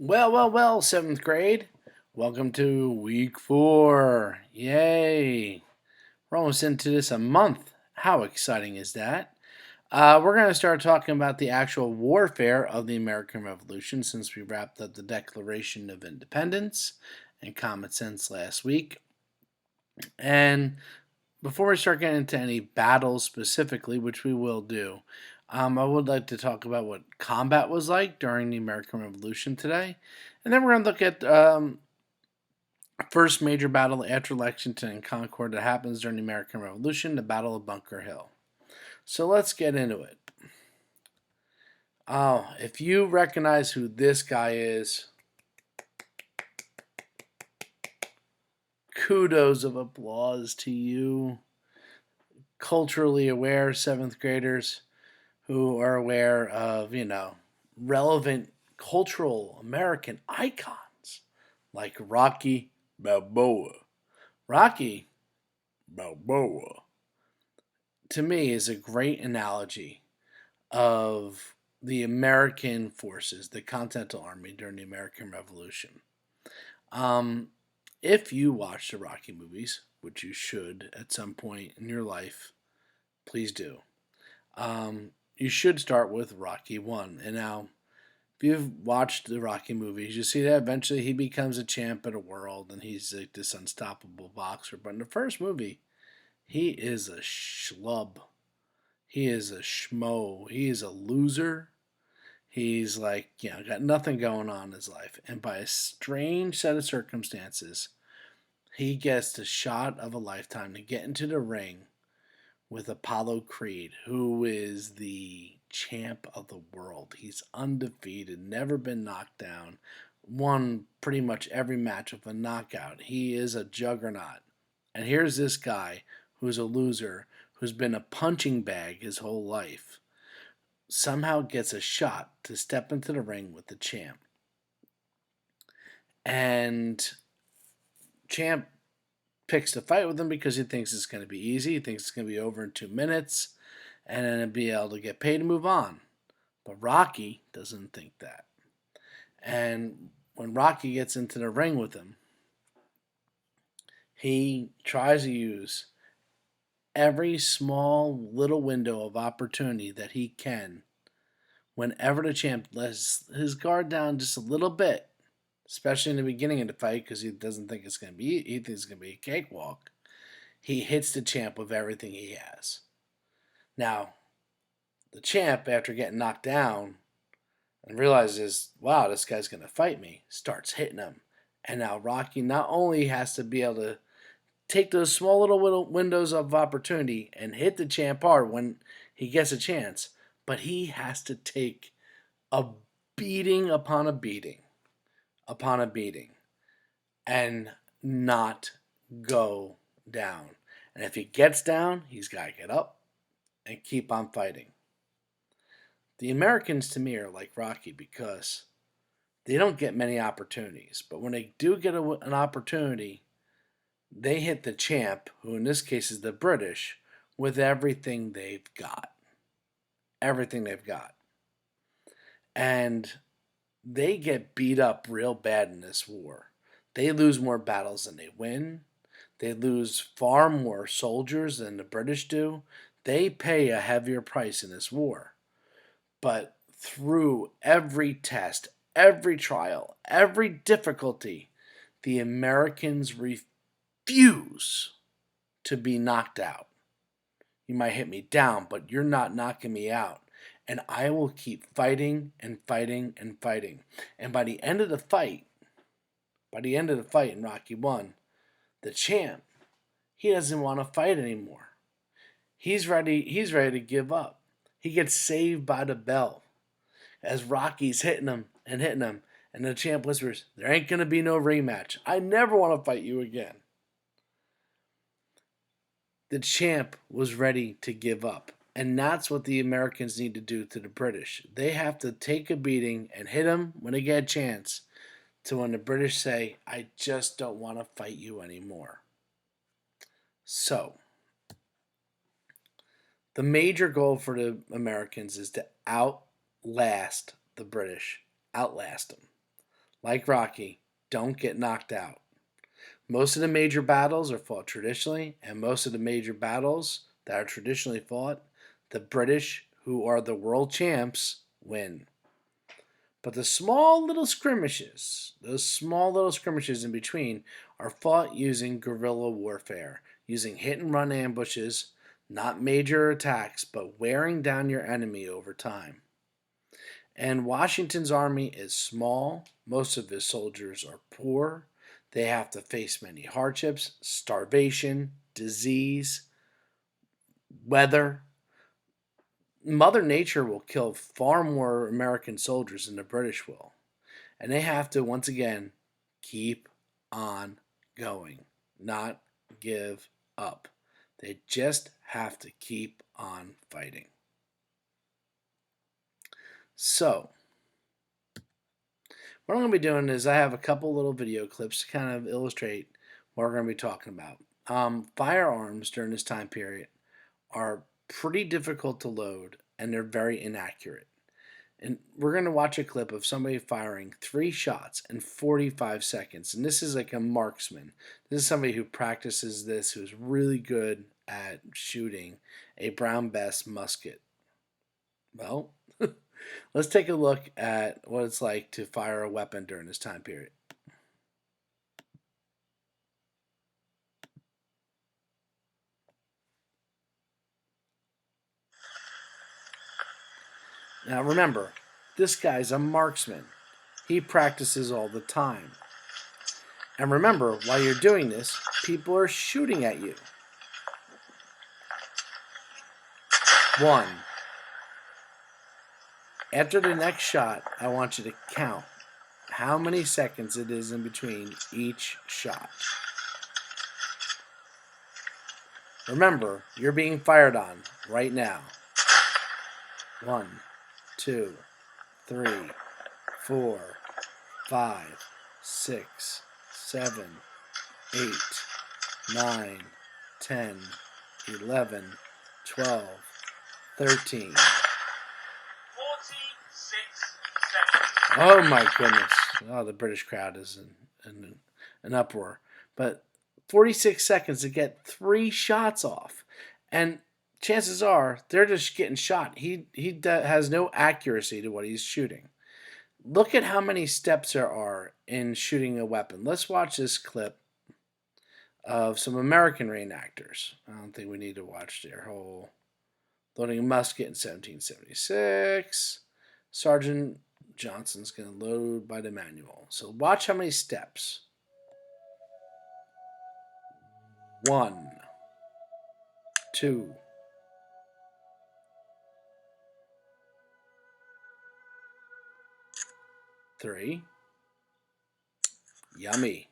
Well, seventh grade. Welcome to week 4. Yay. We're almost into this a month. How exciting is that? We're going to start talking about the actual warfare of the American Revolution since we wrapped up the Declaration of Independence and Common Sense last week. And before we start getting into any battles specifically, which we will do, I would like to talk about what combat was like during the American Revolution today. And then we're going to look at first major battle after Lexington and Concord that happens during the American Revolution, the Battle of Bunker Hill. So let's get into it. Oh, if you recognize who this guy is, kudos of applause to you. Culturally aware seventh graders who are aware of, relevant cultural American icons like Rocky Balboa. Rocky Balboa, to me, is a great analogy of the American forces, the Continental Army during the American Revolution. Um, if you watch the Rocky movies, which you should at some point in your life, please do. You should start with Rocky 1. And now, if you've watched the Rocky movies, you see that eventually he becomes a champ of the world and he's like this unstoppable boxer. But in the first movie, he is a schlub. He is a schmo. He is a loser. He's like, got nothing going on in his life. And by a strange set of circumstances, he gets the shot of a lifetime to get into the ring with Apollo Creed, who is the champ of the world. He's undefeated, never been knocked down, won pretty much every match with a knockout. He is a juggernaut. And here's this guy who's a loser, who's been a punching bag his whole life, somehow gets a shot to step into the ring with the champ. And champ picks to fight with him because he thinks it's going to be easy. He thinks it's going to be over in 2 minutes and then be able to get paid to move on. But Rocky doesn't think that. And when Rocky gets into the ring with him, he tries to use every small little window of opportunity that he can whenever the champ lets his guard down just a little bit, especially in the beginning of the fight because he doesn't think it's going to be, he thinks it's going to be a cakewalk. He hits the champ with everything he has. Now, the champ, after getting knocked down and realizes, wow, this guy's going to fight me, starts hitting him. And now Rocky not only has to be able to take those small little windows of opportunity and hit the champ hard when he gets a chance, but he has to take a beating upon a beating upon a beating and not go down. And if he gets down, he's got to get up and keep on fighting. The Americans, to me, are like Rocky because they don't get many opportunities. But when they do get an opportunity, they hit the champ, who in this case is the British, with everything they've got. Everything they've got. And they get beat up real bad in this war. They lose more battles than they win. They lose far more soldiers than the British do. They pay a heavier price in this war. But through every test, every trial, every difficulty, the Americans refuse to be knocked out. You might hit me down, but you're not knocking me out. And I will keep fighting and fighting and fighting. And by the end of the fight in Rocky 1, the champ, he doesn't want to fight anymore. He's ready to give up. He gets saved by the bell as Rocky's hitting him, and the champ whispers, "There ain't going to be no rematch. I never want to fight you again." The champ was ready to give up. And that's what the Americans need to do to the British. They have to take a beating and hit them when they get a chance, to when the British say, "I just don't want to fight you anymore." So, the major goal for the Americans is to outlast the British. Outlast them. Like Rocky, don't get knocked out. Most of the major battles are fought traditionally, and most of the major battles that are traditionally fought, the British, who are the world champs, win. But the small little skirmishes, those small little skirmishes in between, are fought using guerrilla warfare, using hit and run ambushes, not major attacks, but wearing down your enemy over time. And Washington's army is small, most of his soldiers are poor, they have to face many hardships, starvation, disease, weather. Mother Nature will kill far more American soldiers than the British will. And they have to, once again, keep on going, not give up. They just have to keep on fighting. So, what I'm going to be doing is I have a couple little video clips to kind of illustrate what we're going to be talking about. Firearms during this time period are pretty difficult to load and they're very inaccurate. And we're going to watch a clip of somebody firing 3 shots in 45 seconds. And this is like a marksman. This is somebody who practices this, who's really good at shooting a Brown Bess musket. Well, let's take a look at what it's like to fire a weapon during this time period. Now remember, this guy's a marksman. He practices all the time. And remember, while you're doing this, people are shooting at you. 1. After the next shot, I want you to count how many seconds it is in between each shot. Remember, you're being fired on right now. 1, 2, 3, 4, 5, 6, 7, 8, 9, 10, 11, 12, 13. 46 seconds. Oh my goodness. Oh, the British crowd is in an uproar. But 46 seconds to get 3 shots off. And chances are they're just getting shot. He has no accuracy to what he's shooting. Look at how many steps there are in shooting a weapon. Let's watch this clip of some American reenactors. I don't think we need to watch their whole loading a musket in 1776. Sergeant Johnson's going to load by the manual. So watch how many steps. 1, 2, 3. Yummy.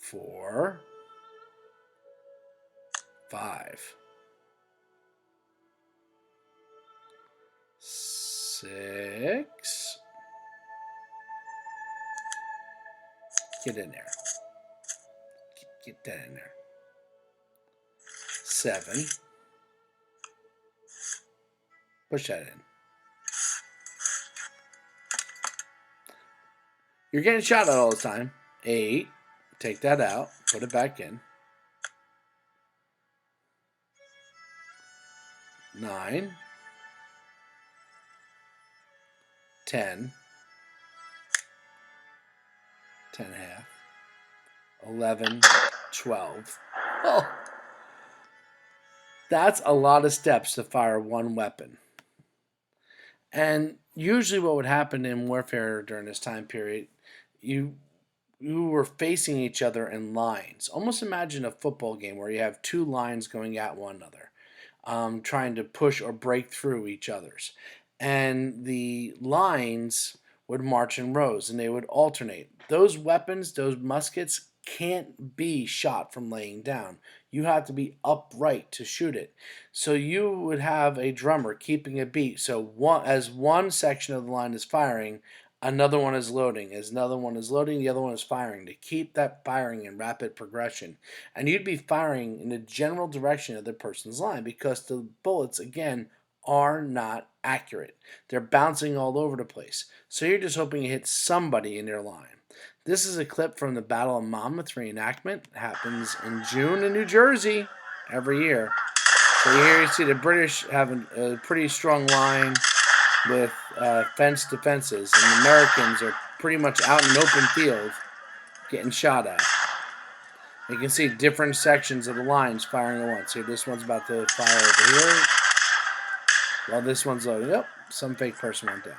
4, 5, 6. Get in there. Get that in there. 7. Push that in. You're getting shot at all the time. 8. Take that out. Put it back in. 9. 10. 10 and a half. 11. 12. Oh, that's a lot of steps to fire one weapon. And usually what would happen in warfare during this time period, you were facing each other in lines. Almost imagine a football game where you have 2 lines going at one another, trying to push or break through each other's. And the lines would march in rows and they would alternate. Those weapons, those muskets, can't be shot from laying down. You have to be upright to shoot it. So you would have a drummer keeping a beat. So as one section of the line is firing, another one is loading. As another one is loading, the other one is firing to keep that firing in rapid progression. And you'd be firing in the general direction of the person's line because the bullets, again, are not accurate. They're bouncing all over the place. So you're just hoping you hit somebody in your line. This is a clip from the Battle of Monmouth reenactment. It happens in June in New Jersey every year. So here you see the British having a pretty strong line with fenced defenses, and the Americans are pretty much out in an open field getting shot at. You can see different sections of the lines firing at once. Here, this one's about to fire over here, while this one's loading up. Some fake person went down.